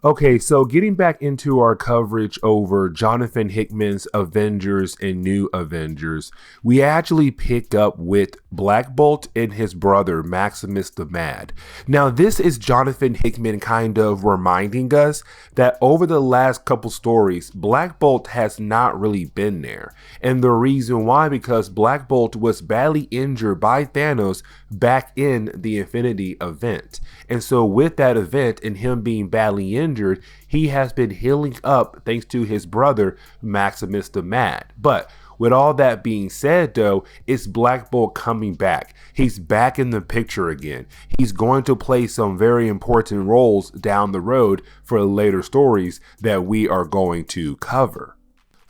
Okay, so getting back into our coverage over Johnathan Hickman's Avengers and New Avengers, we actually pick up with Black Bolt and his brother Maximus the Mad. Now, this is Johnathan Hickman kind of reminding us that over the last couple stories, Black Bolt has not really been there. And the reason why, because Black Bolt was badly injured by Thanos back in the Infinity event. And so with that event and him being badly injured, he has been healing up thanks to his brother Maximus the Mad. But with all that being said, though, it's Black Bolt coming back. He's back in the picture again. He's going to play some very important roles down the road for later stories that we are going to cover.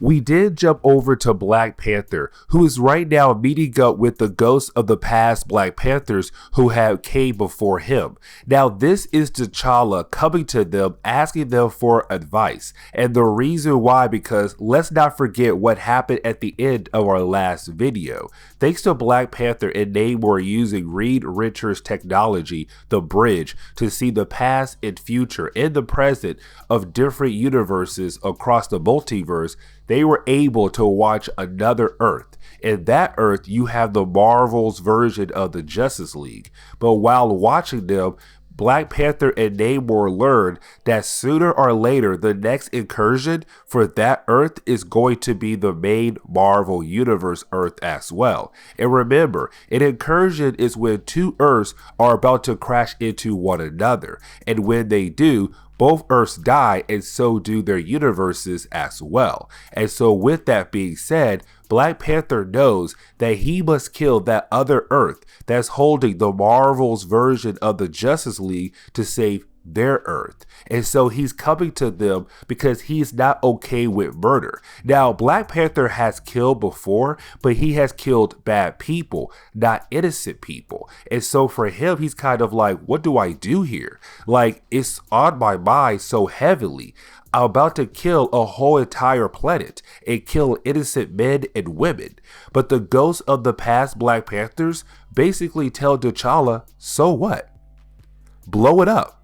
We did jump over to Black Panther, who is right now meeting up with the ghosts of the past Black Panthers who have came before him. Now, this is T'Challa coming to them, asking them for advice. And the reason why, because let's not forget what happened at the end of our last video. Thanks to Black Panther and Namor using Reed Richards' technology, the bridge, to see the past and future and the present of different universes across the multiverse, they were able to watch another Earth. In that Earth, you have the Marvel's version of the Justice League. But while watching them, Black Panther and Namor learned that sooner or later, the next incursion for that Earth is going to be the main Marvel Universe Earth as well. And remember, an incursion is when two Earths are about to crash into one another. And when they do, both Earths die, and so do their universes as well. And so with that being said, Black Panther knows that he must kill that other Earth that's holding the Marvel's version of the Justice League to save their Earth. And so he's coming to them because he's not okay with murder. Now, Black Panther has killed before, but he has killed bad people, not innocent people. And so for him, he's kind of like, what do I do here? Like, it's on my mind so heavily. I'm about to kill a whole entire planet and kill innocent men and women. But the ghosts of the past Black Panthers basically tell T'Challa, so what? Blow it up.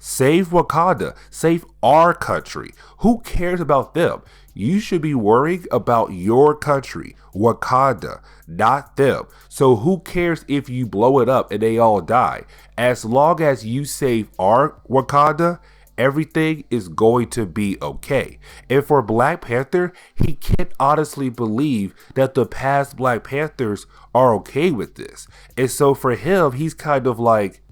Save Wakanda. Save our country. Who cares about them? You should be worrying about your country, Wakanda, not them. So who cares if you blow it up and they all die? As long as you save our Wakanda, everything is going to be okay. And for Black Panther, he can't honestly believe that the past Black Panthers are okay with this. And so for him, he's kind of like,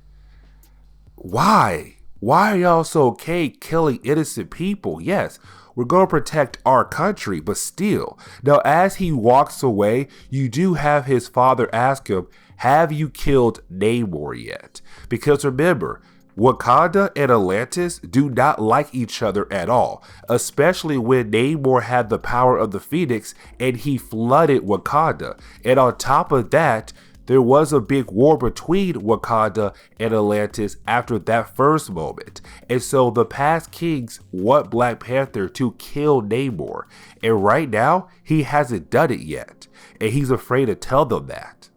why? Why are y'all so okay killing innocent people? Yes, we're going to protect our country, but still. Now, as he walks away, you do have his father ask him, have you killed Namor yet? Because remember, Wakanda and Atlantis do not like each other at all, especially when Namor had the power of the Phoenix and he flooded Wakanda. And on top of that, there was a big war between Wakanda and Atlantis after that first moment. And so the past kings want Black Panther to kill Namor. And right now, he hasn't done it yet. And he's afraid to tell them that.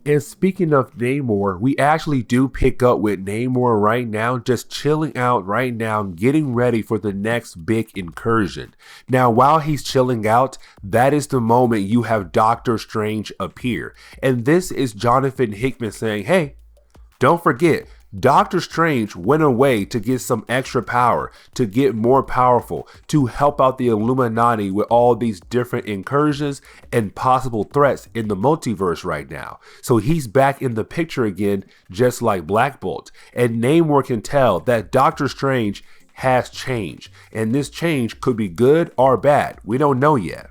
And speaking of Namor, we actually do pick up with Namor right now, just chilling out right now, getting ready for the next big incursion. Now, while he's chilling out, that is the moment you have Doctor Strange appear. And this is Johnathan Hickman saying, hey, don't forget, Doctor Strange went away to get some extra power, to get more powerful, to help out the Illuminati with all these different incursions and possible threats in the multiverse right now. So he's back in the picture again, just like Black Bolt. And Namor can tell that Doctor Strange has changed, and this change could be good or bad. We don't know yet.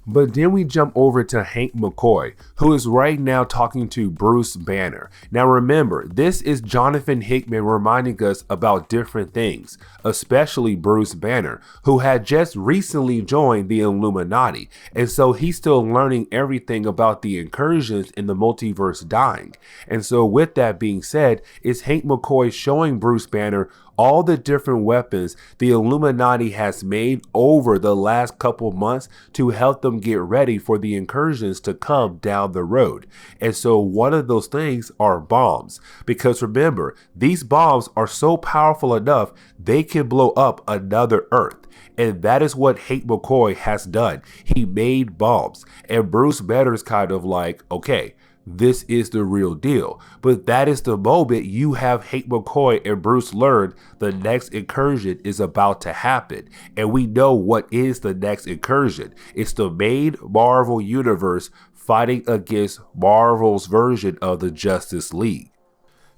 But then we jump over to Hank McCoy, who is right now talking to Bruce Banner. Now remember, this is Johnathan Hickman reminding us about different things, especially Bruce Banner, who had just recently joined the Illuminati. And so he's still learning everything about the incursions in the multiverse dying. And so with that being said, it's Hank McCoy showing Bruce Banner all the different weapons the Illuminati has made over the last couple months to help them get ready for the incursions to come down the road. And so one of those things are bombs, because remember, these bombs are so powerful enough they can blow up another Earth. And that is what Hank McCoy has done. He made bombs. And Bruce Banner's kind of like, okay, this is the real deal. But that is the moment you have Hank McCoy and Bruce learn the next incursion is about to happen. And we know what is the next incursion. It's the main Marvel universe fighting against Marvel's version of the Justice League.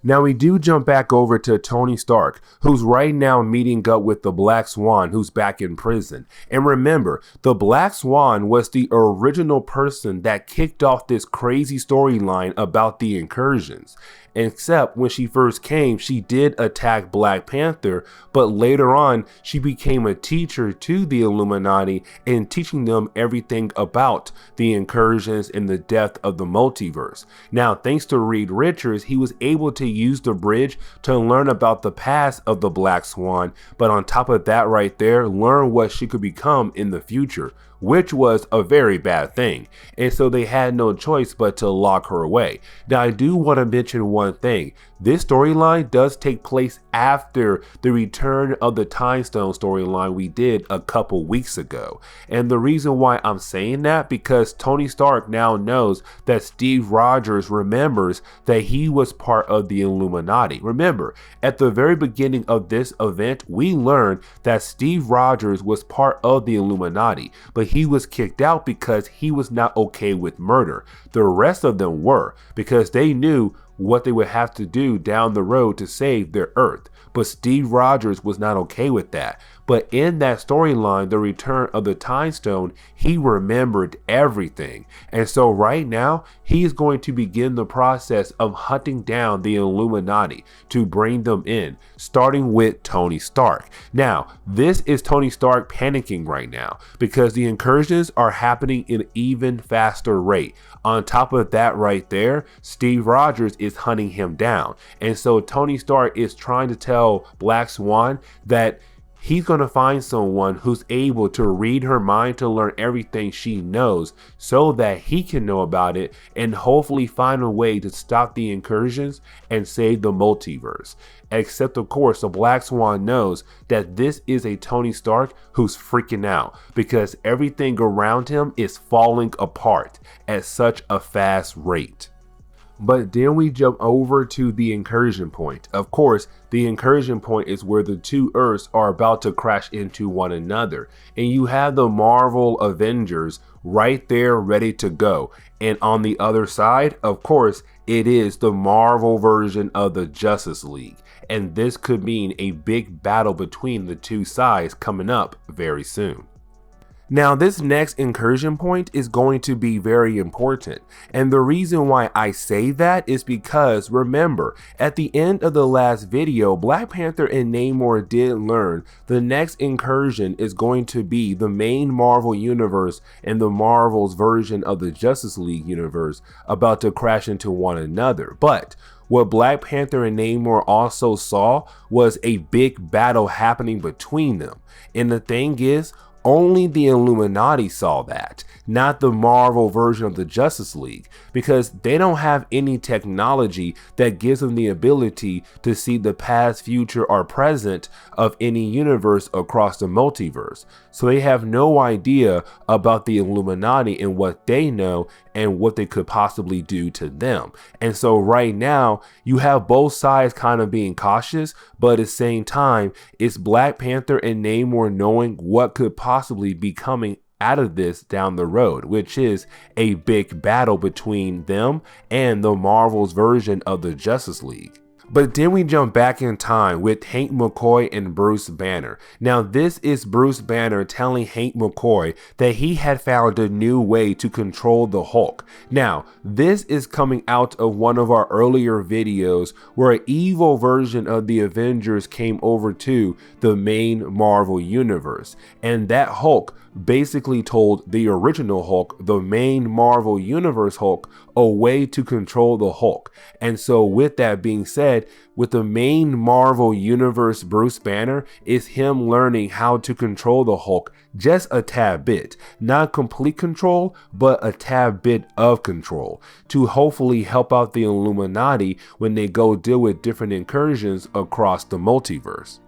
Now we do jump back over to Tony Stark, who's right now meeting up with the Black Swan, who's back in prison. And remember, the Black Swan was the original person that kicked off this crazy storyline about the incursions. Except when she first came, she did attack Black Panther, but later on, she became a teacher to the Illuminati and teaching them everything about the incursions and the death of the multiverse. Now, thanks to Reed Richards, he was able to use the bridge to learn about the past of the Black Swan, but on top of that right there, learn what she could become in the future, which was a very bad thing. And so they had no choice but to lock her away. Now, I do want to mention one thing. This storyline does take place after the Return of the Time Stone storyline we did a couple weeks ago. And the reason why I'm saying that, because Tony Stark now knows that Steve Rogers remembers that he was part of the Illuminati. Remember, at the very beginning of this event, we learned that Steve Rogers was part of the Illuminati, but he was kicked out because he was not okay with murder. The rest of them were, because they knew what they would have to do down the road to save their Earth. But Steve Rogers was not okay with that. But in that storyline, the Return of the Time Stone, he remembered everything. And so right now, he is going to begin the process of hunting down the Illuminati to bring them in, starting with Tony Stark. Now, this is Tony Stark panicking right now because the incursions are happening in an even faster rate. On top of that right there, Steve Rogers is hunting him down. And so Tony Stark is trying to tell Black Swan that he's going to find someone who's able to read her mind to learn everything she knows so that he can know about it and hopefully find a way to stop the incursions and save the multiverse. Except, of course, the Black Swan knows that this is a Tony Stark who's freaking out because everything around him is falling apart at such a fast rate. But then we jump over to the incursion point. Of course, the incursion point is where the two Earths are about to crash into one another. And you have the Marvel Avengers right there ready to go. And on the other side, of course, it is the Marvel version of the Justice League. And this could mean a big battle between the two sides coming up very soon. Now, this next incursion point is going to be very important. And the reason why I say that is because, remember, at the end of the last video, Black Panther and Namor did learn the next incursion is going to be the main Marvel universe and the Marvel's version of the Justice League universe about to crash into one another. But what Black Panther and Namor also saw was a big battle happening between them. And the thing is, only the Illuminati saw that, not the Marvel version of the Justice League, because they don't have any technology that gives them the ability to see the past, future, or present of any universe across the multiverse. So they have no idea about the Illuminati and what they know and what they could possibly do to them. And so right now, you have both sides kind of being cautious, but at the same time, it's Black Panther and Namor knowing what could possibly be coming out of this down the road, which is a big battle between them and the Marvel's version of the Justice League. But then we jump back in time with Hank McCoy and Bruce Banner. Now, this is Bruce Banner telling Hank McCoy that he had found a new way to control the Hulk. Now, this is coming out of one of our earlier videos where an evil version of the Avengers came over to the main Marvel universe. And that Hulk basically told the original Hulk, the main Marvel Universe Hulk, a way to control the Hulk. And so with that being said, said, with the main Marvel Universe Bruce Banner, is him learning how to control the Hulk just a tad bit. Not complete control, but a tad bit of control to hopefully help out the Illuminati when they go deal with different incursions across the multiverse.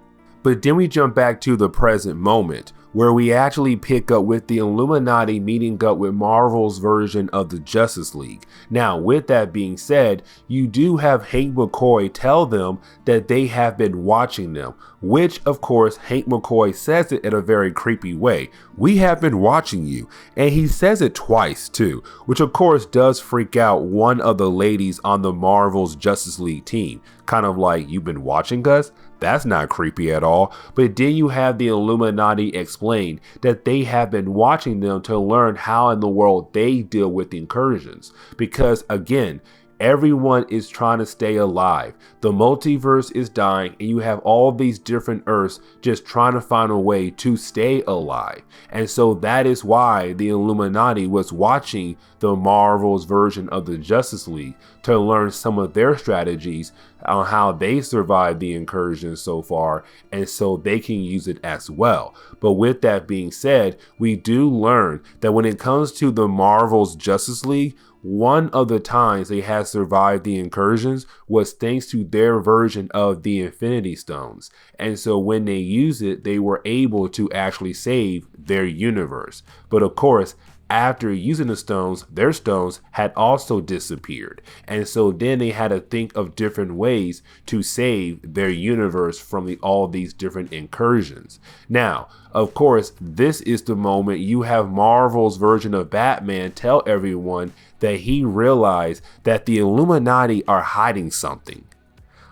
But then we jump back to the present moment, where we actually pick up with the Illuminati meeting up with Marvel's version of the Justice League. Now, with that being said, you do have Hank McCoy tell them that they have been watching them, which of course Hank McCoy says it in a very creepy way. We have been watching you. And he says it twice too, which of course does freak out one of the ladies on the Marvel's Justice League team. Kind of like, you've been watching us? That's not creepy at all. But then you have the Illuminati explain that they have been watching them to learn how in the world they deal with incursions. Because again, everyone is trying to stay alive. The multiverse is dying and you have all these different Earths just trying to find a way to stay alive. And so that is why the Illuminati was watching the Marvel's version of the Justice League to learn some of their strategies on how they survived the incursion so far, and so they can use it as well. But with that being said, we do learn that when it comes to the Marvel's Justice League, one of the times they had survived the incursions was thanks to their version of the Infinity Stones. And so when they used it, they were able to actually save their universe. But of course, after using the stones, their stones had also disappeared. And so then they had to think of different ways to save their universe from all these different incursions. Now, of course, this is the moment you have Marvel's version of Batman tell everyone that he realized that the Illuminati are hiding something.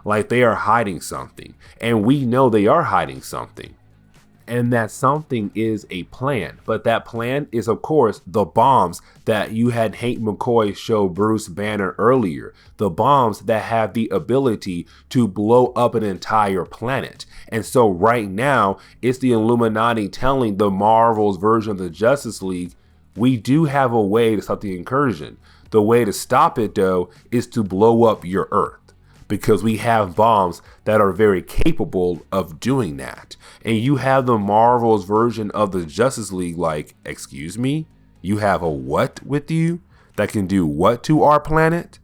Like they are hiding something. And we know they are hiding something. And that something is a plan. But that plan is, of course, the bombs that you had Hank McCoy show Bruce Banner earlier. The bombs that have the ability to blow up an entire planet. And so right now, it's the Illuminati telling the Marvel's version of the Justice League, we do have a way to stop the incursion. The way to stop it, though, is to blow up your Earth. Because we have bombs that are very capable of doing that. And you have the Marvel's version of the Justice League like, excuse me? You have a what with you that can do what to our planet?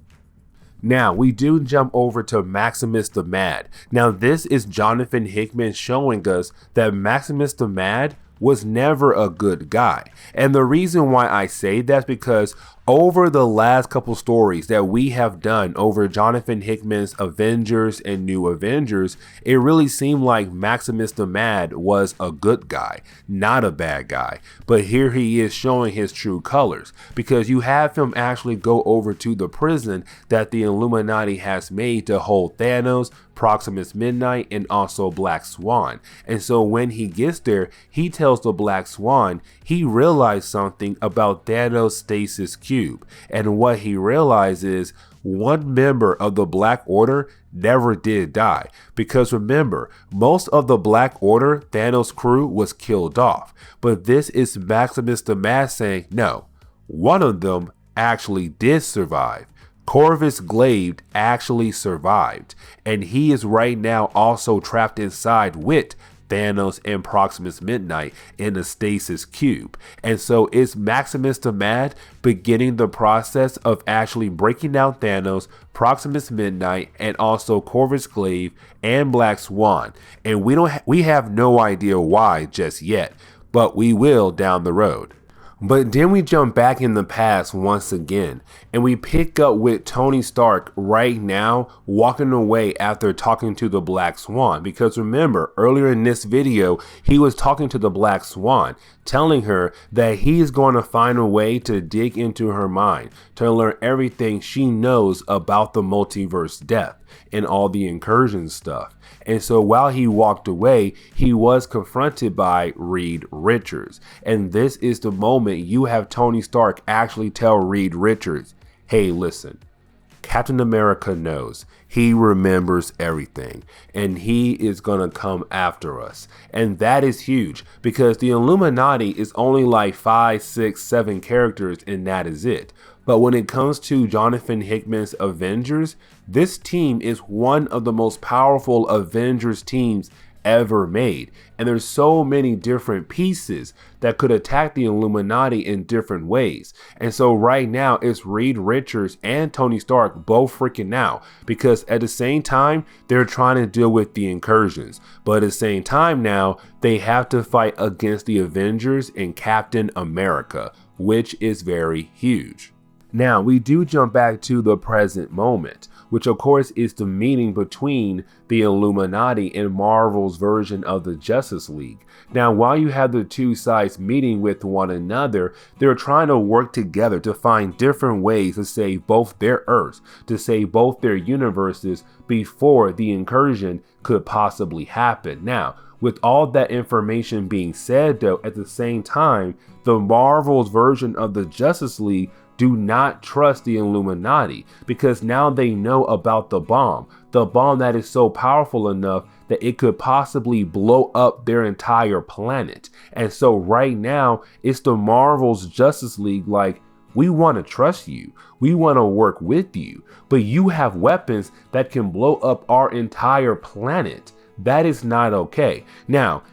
Now, we do jump over to Maximus the Mad. Now, this is Johnathan Hickman showing us that Maximus the Mad was never a good guy. And the reason why I say that is because over the last couple stories that we have done over Johnathan Hickman's Avengers and New Avengers, it really seemed like Maximus the Mad was a good guy, not a bad guy. But here he is showing his true colors, because you have him actually go over to the prison that the Illuminati has made to hold Thanos, Proximus Midnight, and also Black Swan. And so when he gets there, he tells the Black Swan he realized something about Thanos' stasis cube. And what he realized is one member of the Black Order never did die. Because remember, most of the Black Order, Thanos' crew, was killed off. But this is Maximus the Mad saying, no, one of them actually did survive. Corvus Glaive actually survived, and he is right now also trapped inside with Thanos and Proximus Midnight in the stasis cube. And so it's Maximus the Mad beginning the process of actually breaking down Thanos, Proximus Midnight, and also Corvus Glaive and Black Swan. And we have no idea why just yet, but we will down the road. But then we jump back in the past once again, and we pick up with Tony Stark right now walking away after talking to the Black Swan. Because remember, earlier in this video, he was talking to the Black Swan, telling her that he is going to find a way to dig into her mind, to learn everything she knows about the multiverse death and all the incursion stuff. And so while he walked away, he was confronted by Reed Richards. And this is the moment you have Tony Stark actually tell Reed Richards, hey, listen, Captain America knows. He remembers everything, and he is going to come after us. And that is huge because the Illuminati is only like 5, 6, 7 characters, and that is it. But when it comes to Johnathan Hickman's Avengers, this team is one of the most powerful Avengers teams ever made. And there's so many different pieces that could attack the Illuminati in different ways. And so right now it's Reed Richards and Tony Stark both freaking out because at the same time they're trying to deal with the incursions, but at the same time now they have to fight against the Avengers and Captain America, which is very huge. Now we do jump back to the present moment, which of course is the meeting between the Illuminati and Marvel's version of the Justice League. Now, while you have the two sides meeting with one another, they're trying to work together to find different ways to save both their Earths, to save both their universes before the incursion could possibly happen. Now, with all that information being said though, at the same time, the Marvel's version of the Justice League do not trust the Illuminati because now they know about the bomb that is so powerful enough that it could possibly blow up their entire planet. And so right now it's the Marvel's Justice League like, we want to trust you, we want to work with you, but you have weapons that can blow up our entire planet. That is not okay. Now,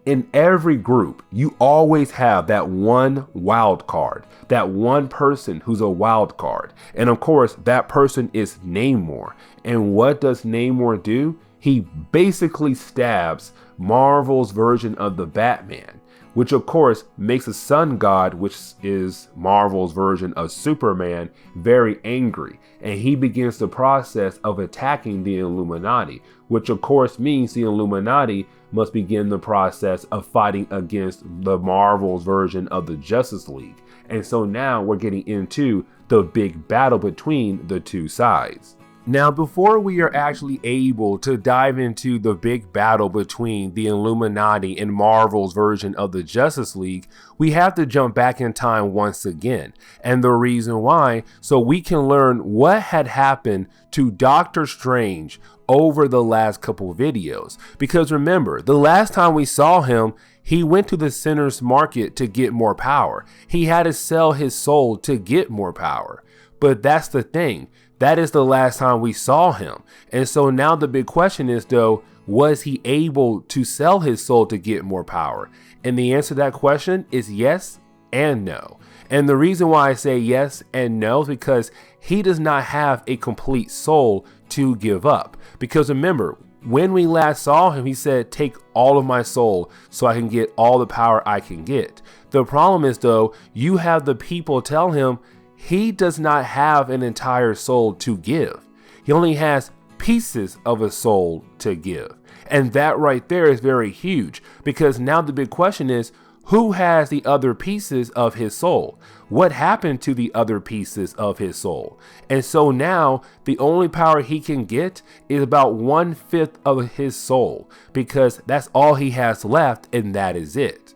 in every group, you always have that one wild card, that one person who's a wild card. And of course, that person is Namor. And what does Namor do? He basically stabs Marvel's version of the Batman, which of course makes the sun god, which is Marvel's version of Superman, very angry. And he begins the process of attacking the Illuminati, which of course means the Illuminati must begin the process of fighting against the Marvel's version of the Justice League. And so now we're getting into the big battle between the two sides. Now, before we are actually able to dive into the big battle between the Illuminati and Marvel's version of the Justice League, we have to jump back in time once again. And the reason why, so we can learn what had happened to Doctor Strange over the last couple videos. Because remember, the last time we saw him, he went to the Sinner's Market to get more power. He had to sell his soul to get more power. But that's the thing. That is the last time we saw him. And so now the big question is though, was he able to sell his soul to get more power? And the answer to that question is yes and no. And the reason why I say yes and no is because he does not have a complete soul to give up. Because remember, when we last saw him, he said, take all of my soul so I can get all the power I can get. The problem is though, you have the people tell him, he does not have an entire soul to give. He only has pieces of a soul to give. And that right there is very huge because now the big question is, who has the other pieces of his soul? What happened to the other pieces of his soul? And so now the only power he can get is about 1/5 of his soul because that's all he has left and that is it.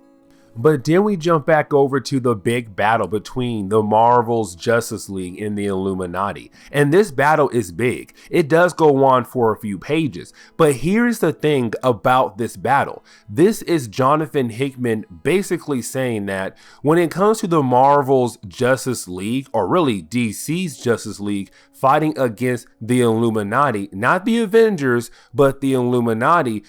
But then we jump back over to the big battle between the Marvel's Justice League and the Illuminati. And this battle is big. It does go on for a few pages. But here's the thing about this battle. This is Johnathan Hickman basically saying that when it comes to the Marvel's Justice League, or really DC's Justice League, fighting against the Illuminati, not the Avengers, but the Illuminati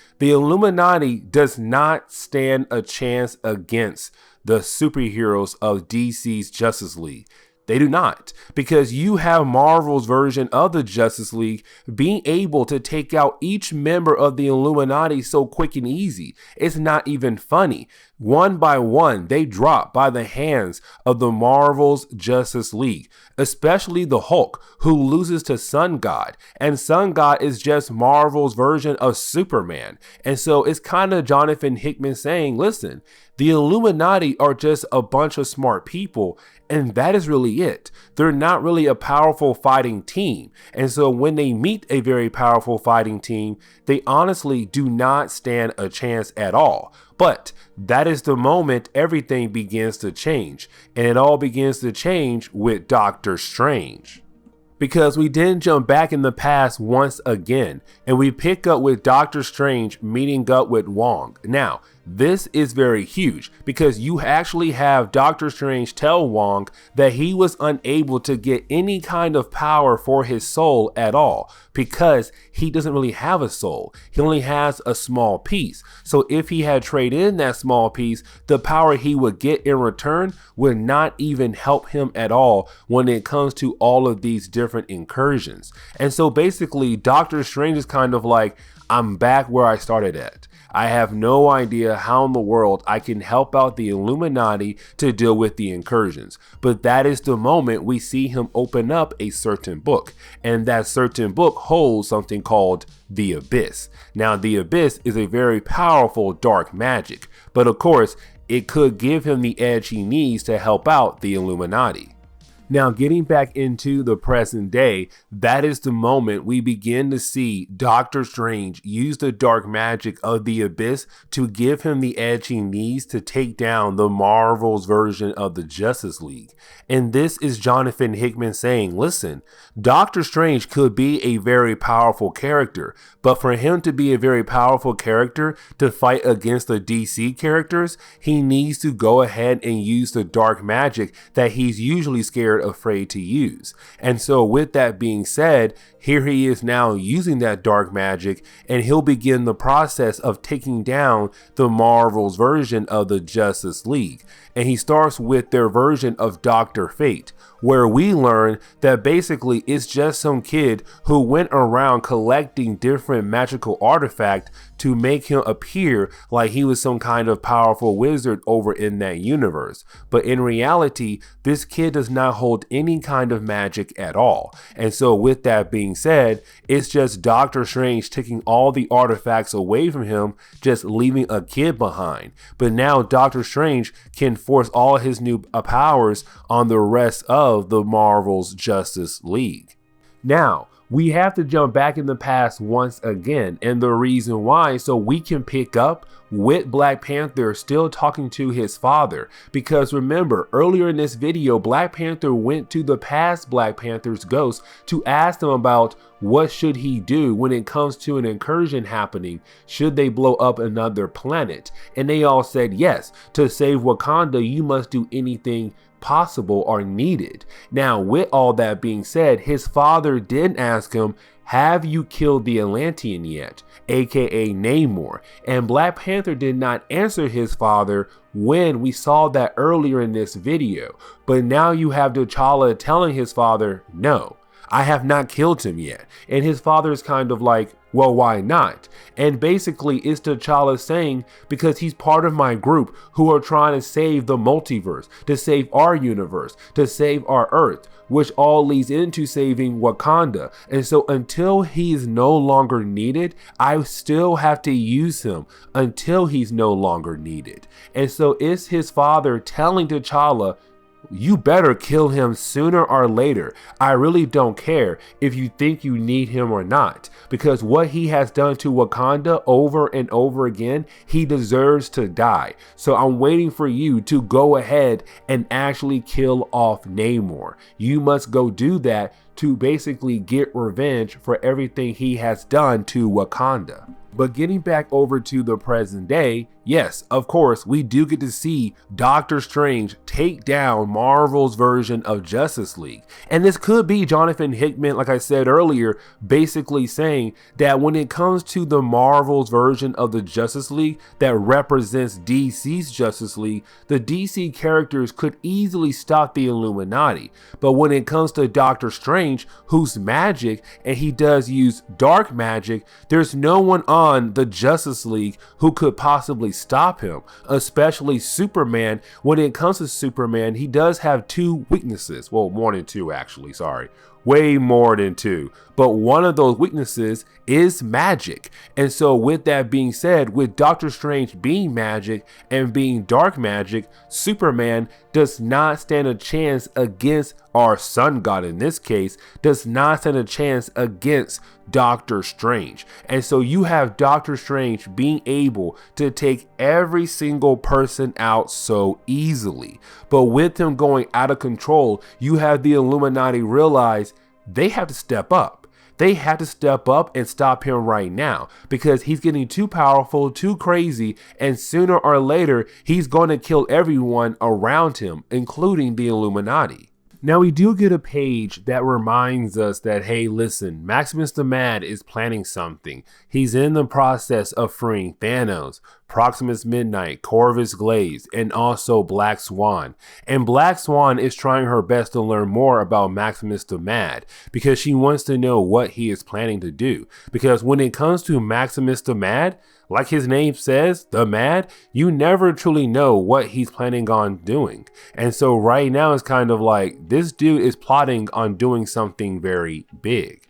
does not stand a chance against the superheroes of DC's Justice League. They do not, because you have Marvel's version of the Justice League being able to take out each member of the Illuminati so quick and easy. It's not even funny. One by one, they drop by the hands of the Marvel's Justice League, especially the Hulk, who loses to Sun God. And Sun God is just Marvel's version of Superman. And so it's kind of Johnathan Hickman saying, listen, the Illuminati are just a bunch of smart people, and that is really it. They're not really a powerful fighting team. And so when they meet a very powerful fighting team, they honestly do not stand a chance at all. But that is the moment everything begins to change. And it all begins to change with Doctor Strange. because we then jump back in the past once again, and we pick up with Doctor Strange meeting up with Wong. Now, this is very huge because you actually have Doctor Strange tell Wong that he was unable to get any kind of power for his soul at all because he doesn't really have a soul. He only has a small piece. So if he had traded in that small piece, the power he would get in return would not even help him at all when it comes to all of these different incursions. And so basically Doctor Strange is kind of like, I'm back where I started at. I have no idea how in the world I can help out the Illuminati to deal with the incursions. But that is the moment we see him open up a certain book. And that certain book holds something called the Abyss. Now, the Abyss is a very powerful dark magic. But of course, it could give him the edge he needs to help out the Illuminati. Now, getting back into the present day, that is the moment we begin to see Doctor Strange use the dark magic of the Abyss to give him the edge he needs to take down the Marvel's version of the Justice League. And this is Johnathan Hickman saying, listen, Doctor Strange could be a very powerful character, but for him to be a very powerful character to fight against the DC characters, he needs to go ahead and use the dark magic that he's usually afraid to use. And so with that being said, here he is now using that dark magic, and he'll begin the process of taking down the Marvel's version of the Justice League. And he starts with their version of Dr. Fate, where we learn that basically it's just some kid who went around collecting different magical artifacts to make him appear like he was some kind of powerful wizard over in that universe. But in reality, this kid does not hold any kind of magic at all. And so with that being said, it's just Doctor Strange taking all the artifacts away from him, just leaving a kid behind. But now Doctor Strange can force all his new powers on the rest of the Marvel's Justice League. Now, we have to jump back in the past once again, and the reason why, so we can pick up with Black Panther still talking to his father. Because remember, earlier in this video, Black Panther went to the past Black Panther's ghost to ask them about what should he do when it comes to an incursion happening. Should they blow up another planet? And they all said yes. To save Wakanda, you must do anything possible or needed. Now, with all that being said, his father did ask him, have you killed the Atlantean yet? AKA Namor. And Black Panther did not answer his father when we saw that earlier in this video. But now you have T'Challa telling his father, no, I have not killed him yet. And his father is kind of like, well, why not? And basically it's T'Challa saying, because he's part of my group who are trying to save the multiverse, to save our universe, to save our Earth, which all leads into saving Wakanda. And so until he is no longer needed, I still have to use him until he's no longer needed. And so it's his father telling T'Challa, you better kill him sooner or later. I really don't care if you think you need him or not, because what he has done to Wakanda over and over again, he deserves to die. So I'm waiting for you to go ahead and actually kill off Namor. You must go do that to basically get revenge for everything he has done to Wakanda. But getting back over to the present day, yes, of course, we do get to see Doctor Strange take down Marvel's version of Justice League. And this could be Johnathan Hickman, like I said earlier, basically saying that when it comes to the Marvel's version of the Justice League that represents DC's Justice League, the DC characters could easily stop the Illuminati. But when it comes to Doctor Strange, who's magic, and he does use dark magic, there's no one on the Justice League who could possibly stop him, especially Superman. When it comes to Superman, he does have two weaknesses. Well, more than two, actually, sorry. Way more than two. But one of those weaknesses is magic. And so with that being said, with Doctor Strange being magic and being dark magic, Superman does not stand a chance against, our sun god in this case, does not stand a chance against Doctor Strange. And so you have Doctor Strange being able to take every single person out so easily. But with him going out of control, you have the Illuminati realize they have to step up. They have to step up and stop him right now because he's getting too powerful, too crazy, and sooner or later, he's going to kill everyone around him, including the Illuminati. Now, we do get a page that reminds us that, hey, listen, Maximus the Mad is planning something. He's in the process of freeing Thanos, Proximus Midnight, Corvus Glaive, and also Black Swan. And Black Swan is trying her best to learn more about Maximus the Mad because she wants to know what he is planning to do. Because when it comes to Maximus the Mad, like his name says, the Mad, you never truly know what he's planning on doing. And so right now it's kind of like this dude is plotting on doing something very big.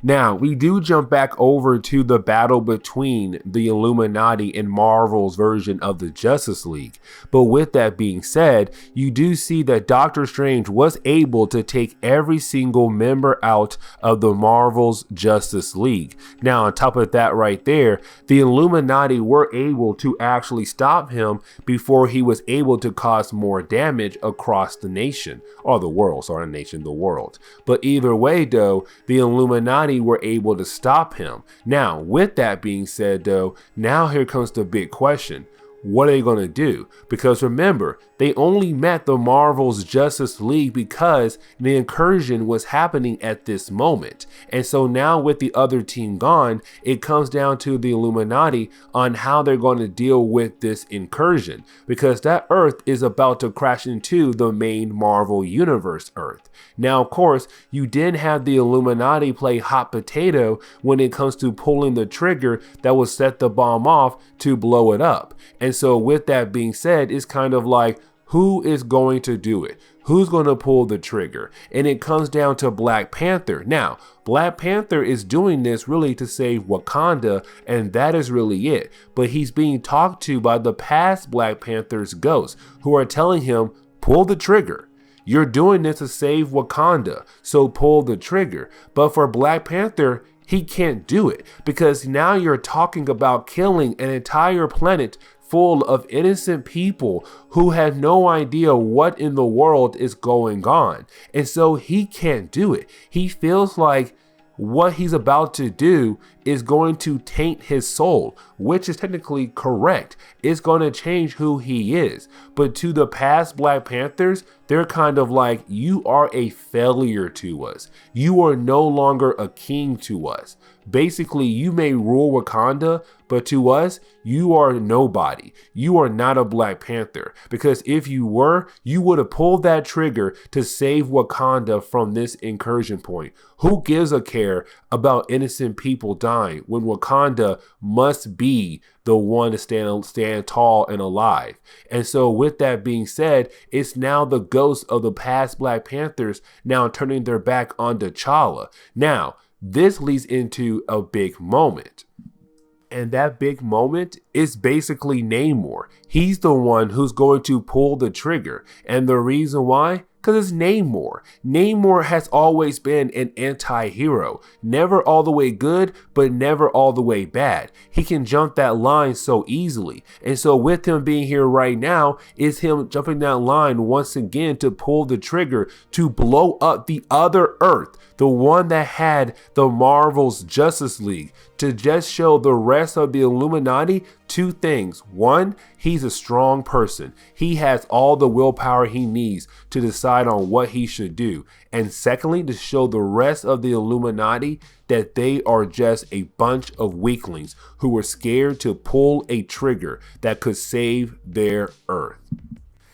Now, we do jump back over to the battle between the Illuminati and Marvel's version of the Justice League. But with that being said, you do see that Doctor Strange was able to take every single member out of the Marvel's Justice League. Now, on top of that right there, the Illuminati were able to actually stop him before he was able to cause more damage across the nation, or the world, sorry, the nation, the world. But either way though, the Illuminati were able to stop him. Now, with that being said though, now here comes the big question. What are they going to do? Because remember, they only met the Marvel's Justice League because the incursion was happening at this moment. And so now with the other team gone, it comes down to the Illuminati on how they're going to deal with this incursion. Because that Earth is about to crash into the main Marvel Universe Earth. Now, of course, you did have the Illuminati play hot potato when it comes to pulling the trigger that will set the bomb off to blow it up. And so with that being said, it's kind of like, who is going to do it? Who's going to pull the trigger? And it comes down to Black Panther. Now, Black Panther is doing this really to save Wakanda, and that is really it. But he's being talked to by the past Black Panther's ghosts who are telling him, pull the trigger. You're doing this to save Wakanda, so pull the trigger. But for Black Panther, he can't do it because now you're talking about killing an entire planet full of innocent people who have no idea what in the world is going on. And so he can't do it. He feels like what he's about to do is going to taint his soul, which is technically correct. It's going to change who he is. But to the past Black Panthers, they're kind of like, you are a failure to us. You are no longer a king to us. Basically, you may rule Wakanda, but to us, you are nobody. You are not a Black Panther. Because if you were, you would have pulled that trigger to save Wakanda from this incursion point. Who gives a care about innocent people dying when Wakanda must be the one to stand tall and alive? And so with that being said, it's now the ghosts of the past Black Panthers now turning their back on T'Challa. Now, this leads into a big moment. And that big moment is basically Namor. He's the one who's going to pull the trigger. And the reason why? Because it's Namor. Namor has always been an anti-hero. Never all the way good, but never all the way bad. He can jump that line so easily. And so with him being here right now, is him jumping that line once again to pull the trigger to blow up the other Earth. The one that had the Marvel's Justice League, to just show the rest of the Illuminati two things. One, he's a strong person. He has all the willpower he needs to decide on what he should do. And secondly, to show the rest of the Illuminati that they are just a bunch of weaklings who were scared to pull a trigger that could save their Earth.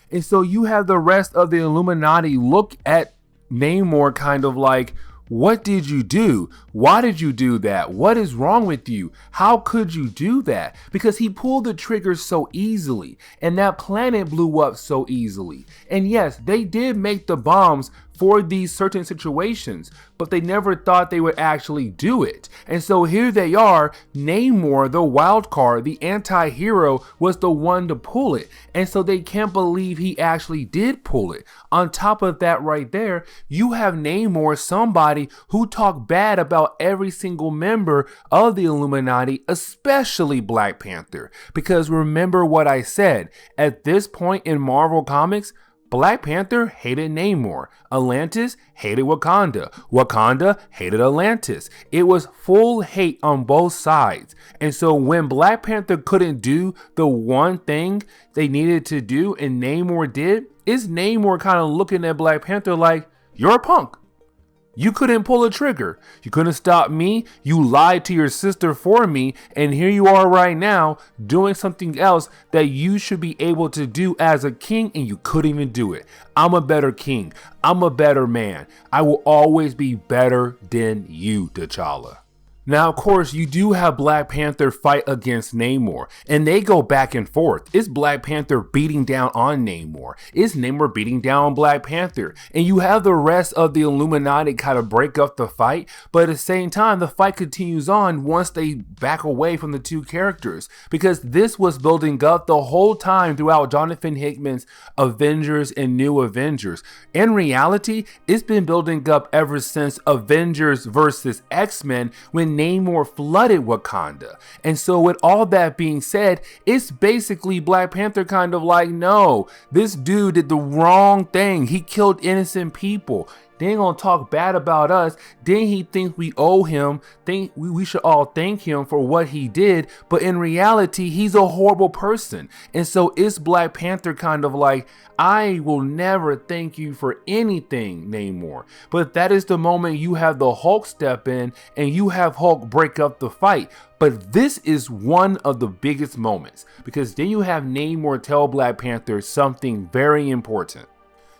And so you have the rest of the Illuminati look at Namor kind of like, what did you do? Why did you do that? What is wrong with you? How could you do that? Because he pulled the trigger so easily and that planet blew up so easily. And yes, they did make the bombs for these certain situations, but they never thought they would actually do it. And so here they are, Namor, the wild card, the anti-hero, was the one to pull it. And so they can't believe he actually did pull it. On top of that right there, you have Namor, somebody who talked bad about every single member of the Illuminati, especially Black Panther. Because remember what I said, at this point in Marvel Comics, Black Panther hated Namor. Atlantis hated Wakanda. Wakanda hated Atlantis. It was full hate on both sides. And so when Black Panther couldn't do the one thing they needed to do and Namor did, is Namor kind of looking at Black Panther like, you're a punk. You couldn't pull a trigger. You couldn't stop me. You lied to your sister for me. And here you are right now doing something else that you should be able to do as a king, and you couldn't even do it. I'm a better king. I'm a better man. I will always be better than you, T'Challa. Now, of course, you do have Black Panther fight against Namor, and they go back and forth. Is Black Panther beating down on Namor? Is Namor beating down on Black Panther? And you have the rest of the Illuminati kind of break up the fight, but at the same time, the fight continues on once they back away from the two characters, because this was building up the whole time throughout Johnathan Hickman's Avengers and New Avengers. In reality, it's been building up ever since Avengers versus X-Men when Namor flooded Wakanda. And so with all that being said, it's basically Black Panther kind of like, no, this dude did the wrong thing. He killed innocent people. They ain't gonna talk bad about us. Then he think we owe him, think we should all thank him for what he did. But in reality, he's a horrible person. And so it's Black Panther kind of like, I will never thank you for anything, Namor. But that is the moment you have the Hulk step in and you have Hulk break up the fight. But this is one of the biggest moments, because then you have Namor tell Black Panther something very important.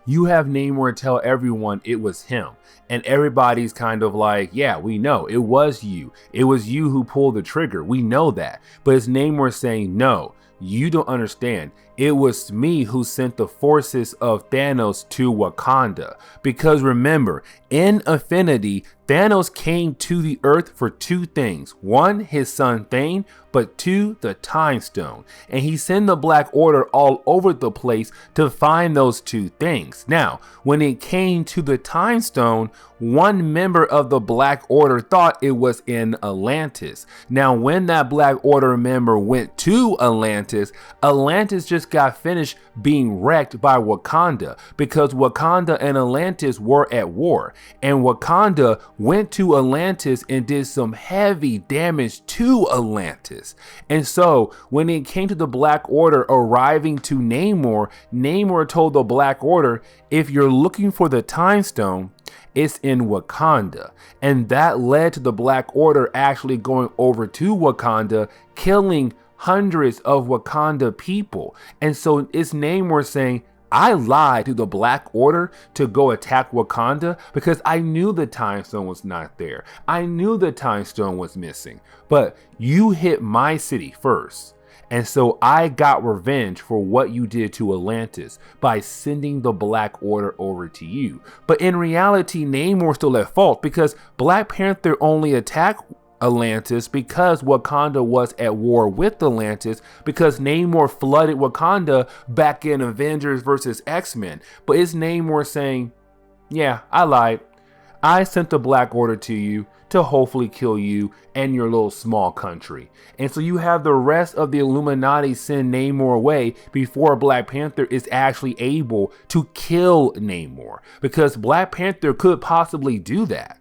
You have Namor tell everyone it was him, and everybody's kind of like, yeah, we know it was you. It was you who pulled the trigger. We know that. But it's Namor saying, no, you don't understand. It was me who sent the forces of Thanos to Wakanda. Because remember, in Infinity, Thanos came to the earth for two things. One, his son Thane, but two, the Time Stone. And he sent the Black Order all over the place to find those two things. Now, when it came to the Time Stone, one member of the Black Order thought it was in Atlantis. Now, when that Black Order member went to Atlantis, Atlantis just got finished being wrecked by Wakanda, because Wakanda and Atlantis were at war, and Wakanda went to Atlantis and did some heavy damage to Atlantis. And so when it came to the Black Order arriving to Namor, Namor told the Black Order, if you're looking for the Time Stone, it's in Wakanda. And that led to the Black Order actually going over to Wakanda, killing hundreds of Wakanda people. And so it's Namor saying, I lied to the Black Order to go attack Wakanda because I knew the Time Stone was not there. I knew the Time Stone was missing. But you hit my city first. And so I got revenge for what you did to Atlantis by sending the Black Order over to you. But in reality, Namor's still at fault, because Black Panther only attacked Atlantis because Wakanda was at war with Atlantis, because Namor flooded Wakanda back in Avengers versus X-Men. But it's Namor saying, yeah, I lied. I sent the Black Order to you to hopefully kill you and your little small country. And so you have the rest of the Illuminati send Namor away before Black Panther is actually able to kill Namor, because Black Panther could possibly do that.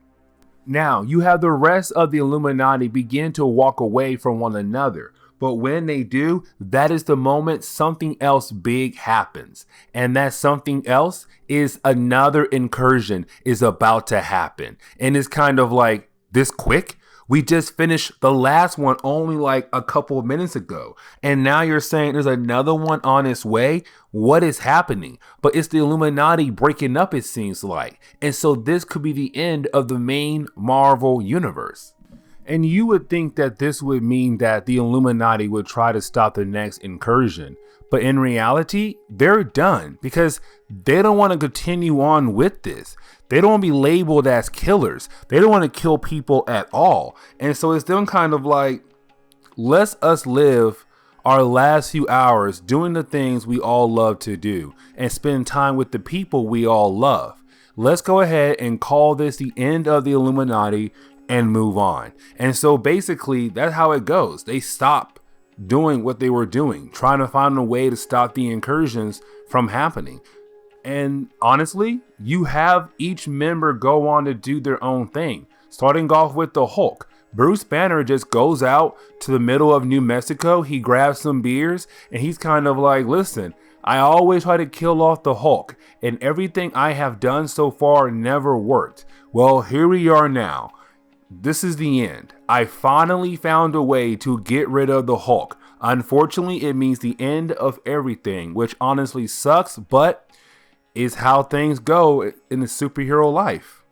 Now, you have the rest of the Illuminati begin to walk away from one another. But when they do, that is the moment something else big happens. And that something else is another incursion is about to happen. And it's kind of like, this quick? We just finished the last one only like a couple of minutes ago. And now you're saying there's another one on its way? What is happening? But it's the Illuminati breaking up, it seems like. And so this could be the end of the main Marvel universe. And you would think that this would mean that the Illuminati would try to stop the next incursion. But in reality, they're done, because they don't want to continue on with this. They don't want to be labeled as killers. They don't want to kill people at all. And so it's them kind of like, let us live our last few hours doing the things we all love to do and spend time with the people we all love. Let's go ahead and call this the end of the Illuminati and move on. And so basically that's how it goes. They stop doing what they were doing, trying to find a way to stop the incursions from happening. And honestly, you have each member go on to do their own thing. Starting off with the Hulk. Bruce Banner just goes out to the middle of New Mexico. He grabs some beers and he's kind of like, listen, I always try to kill off the Hulk, and everything I have done so far never worked. Well, here we are now. This is the end. I finally found a way to get rid of the Hulk. Unfortunately, it means the end of everything, which honestly sucks, but is how things go in the superhero life.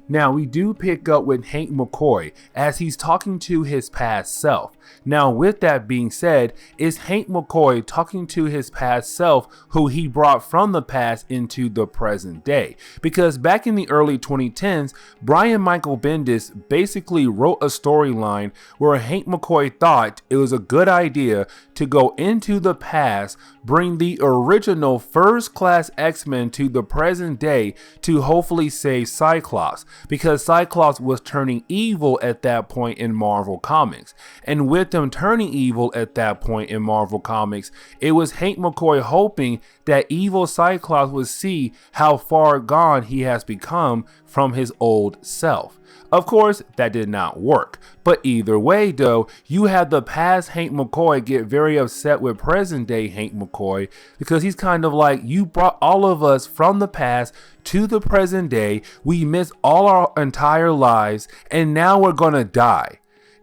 Now, we do pick up with Hank McCoy as he's talking to his past self. Now, with that being said, is Hank McCoy talking to his past self who he brought from the past into the present day? Because back in the early 2010s, Brian Michael Bendis basically wrote a storyline where Hank McCoy thought it was a good idea to go into the past, bring the original first-class X-Men to the present day to hopefully save Cyclops, because Cyclops was turning evil at that point in Marvel Comics. And with them turning evil at that point in Marvel Comics, it was Hank McCoy hoping that evil Cyclops would see how far gone he has become from his old self. Of course, that did not work. But either way though, you had the past Hank McCoy get very upset with present day Hank McCoy because he's kind of like, you brought all of us from the past to the present day, we missed all our entire lives, and now we're gonna die.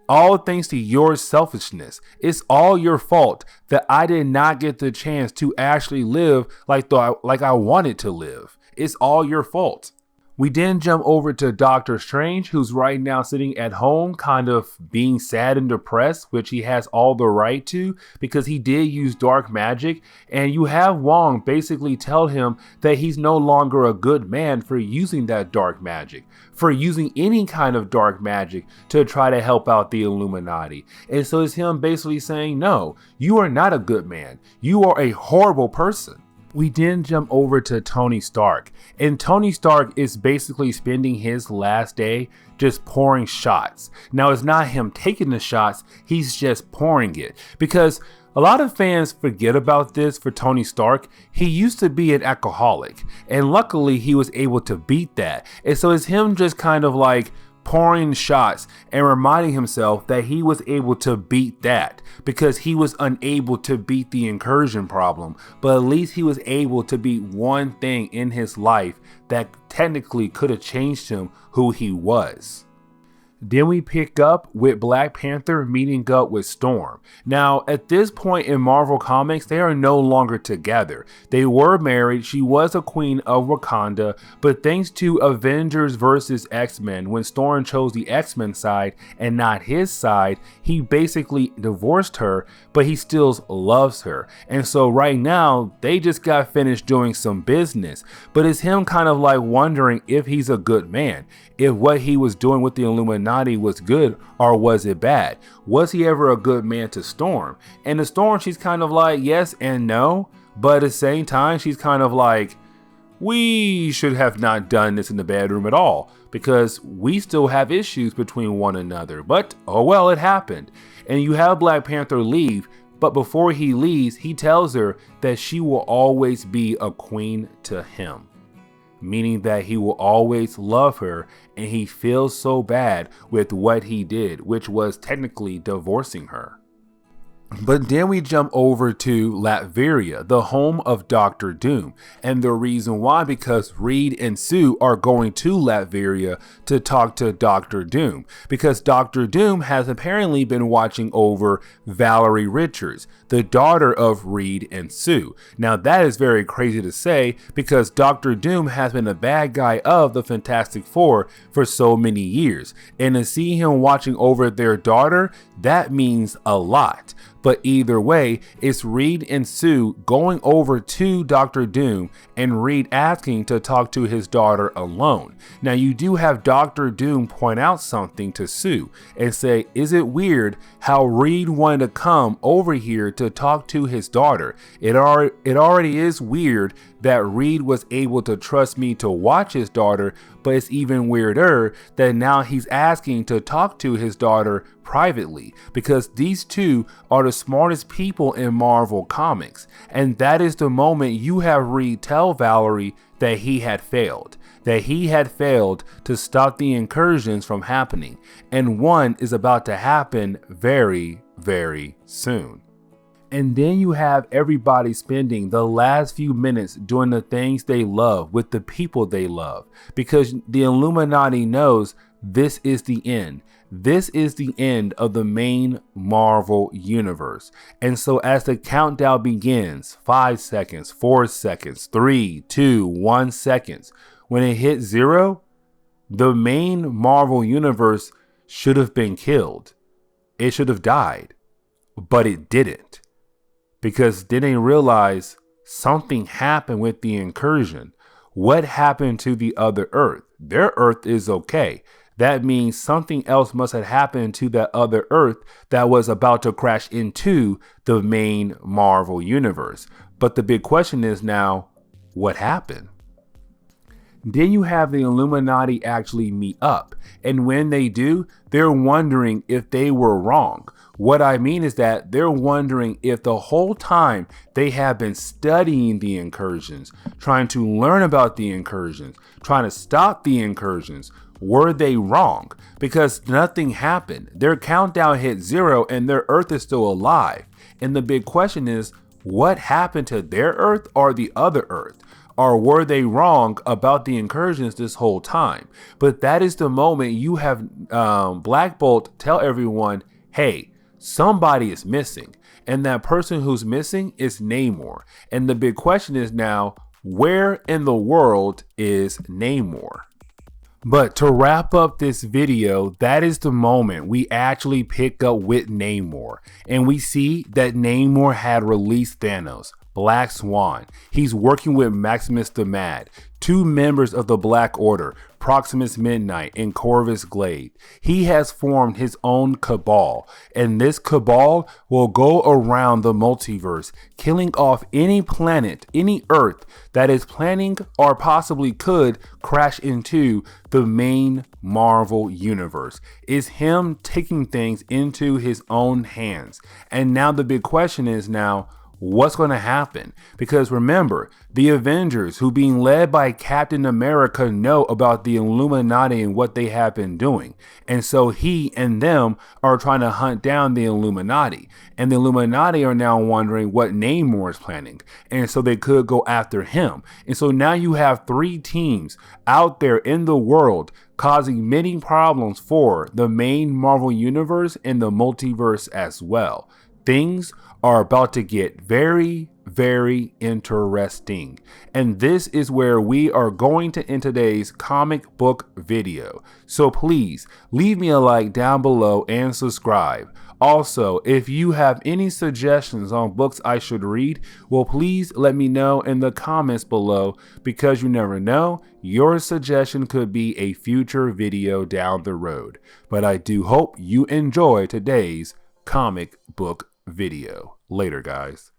All thanks to your selfishness. It's all your fault that I did not get the chance to actually live like I wanted to live. It's all your fault. We then jump over to Doctor Strange, who's right now sitting at home kind of being sad and depressed, which he has all the right to because he did use dark magic. And you have Wong basically tell him that he's no longer a good man for using that dark magic, for using any kind of dark magic to try to help out the Illuminati. And so it's him basically saying, no, you are not a good man. You are a horrible person. We then jump over to Tony Stark, and Tony Stark is basically spending his last day just pouring shots. Now, it's not him taking the shots, he's just pouring it, because a lot of fans forget about this for Tony Stark. He used to be an alcoholic, and luckily he was able to beat that. And so it's him just kind of like pouring shots and reminding himself that he was able to beat that because he was unable to beat the incursion problem, but at least he was able to beat one thing in his life that technically could have changed him who he was. Then we pick up with Black Panther meeting up with Storm. Now, at this point in Marvel Comics, they are no longer together. They were married, she was a queen of Wakanda, but thanks to Avengers vs. X-Men, when Storm chose the X-Men side and not his side, he basically divorced her, but he still loves her. And so right now, they just got finished doing some business, but it's him kind of like wondering if he's a good man, if what he was doing with the Illuminati was good or was it bad? Was he ever a good man to Storm? And to Storm, she's kind of like yes and no, but at the same time, she's kind of like, we should have not done this in the bedroom at all because we still have issues between one another. But oh well, it happened. And you have Black Panther leave, but before he leaves, he tells her that she will always be a queen to him, meaning that he will always love her, and he feels so bad with what he did, which was technically divorcing her. But then we jump over to Latveria, the home of Doctor Doom. And the reason why, because Reed and Sue are going to Latveria to talk to Doctor Doom. Because Doctor Doom has apparently been watching over Valerie Richards, the daughter of Reed and Sue. Now that is very crazy to say because Doctor Doom has been a bad guy of the Fantastic Four for so many years. And to see him watching over their daughter, that means a lot. But either way, it's Reed and Sue going over to Doctor Doom and Reed asking to talk to his daughter alone. Now you do have Doctor Doom point out something to Sue and say, is it weird how Reed wanted to come over here to talk to his daughter? It already is weird that Reed was able to trust me to watch his daughter, But it's even weirder that now he's asking to talk to his daughter privately, because these two are the smartest people in Marvel Comics. And that is the moment you have Reed tell Valerie that he had failed. That he had failed to stop the incursions from happening. And one is about to happen very, very soon. And then you have everybody spending the last few minutes doing the things they love with the people they love, because the Illuminati knows this is the end. This is the end of the main Marvel universe. And so as the countdown begins, 5 seconds, 4 seconds, 3, 2, 1 seconds, when it hits 0, the main Marvel universe should have been killed. It should have died, but it didn't. Because then they realize something happened with the incursion. What happened to the other Earth? Their Earth is okay. That means something else must have happened to that other Earth that was about to crash into the main Marvel universe. But the big question is now, what happened? Then you have the Illuminati actually meet up. And when they do, they're wondering if they were wrong. What I mean is that they're wondering if the whole time they have been studying the incursions, trying to learn about the incursions, trying to stop the incursions, were they wrong? Because nothing happened. Their countdown hit 0 and their Earth is still alive. And the big question is, what happened to their Earth or the other Earth? Or were they wrong about the incursions this whole time? But that is the moment you have Black Bolt tell everyone, hey, somebody is missing. And that person who's missing is Namor. And the big question is now, where in the world is Namor? But to wrap up this video, that is the moment we actually pick up with Namor. And we see that Namor had released Thanos, Black Swan. He's working with Maximus the Mad, two members of the Black Order, Proximus Midnight and Corvus Glaive. He has formed his own cabal, and this cabal will go around the multiverse, killing off any planet, any Earth that is planning or possibly could crash into the main Marvel universe. It's him taking things into his own hands. And now the big question is now, what's going to happen? Because remember, the Avengers, who being led by Captain America, know about the Illuminati and what they have been doing. And so he and them are trying to hunt down the Illuminati. And the Illuminati are now wondering what Namor is planning. And so they could go after him. And so now you have 3 teams out there in the world causing many problems for the main Marvel universe and the multiverse as well. Things are about to get very, very interesting. And this is where we are going to end today's comic book video. So please leave me a like down below and subscribe. Also, if you have any suggestions on books I should read, well, please let me know in the comments below, because you never know, your suggestion could be a future video down the road. But I do hope you enjoy today's comic book video. Later, guys.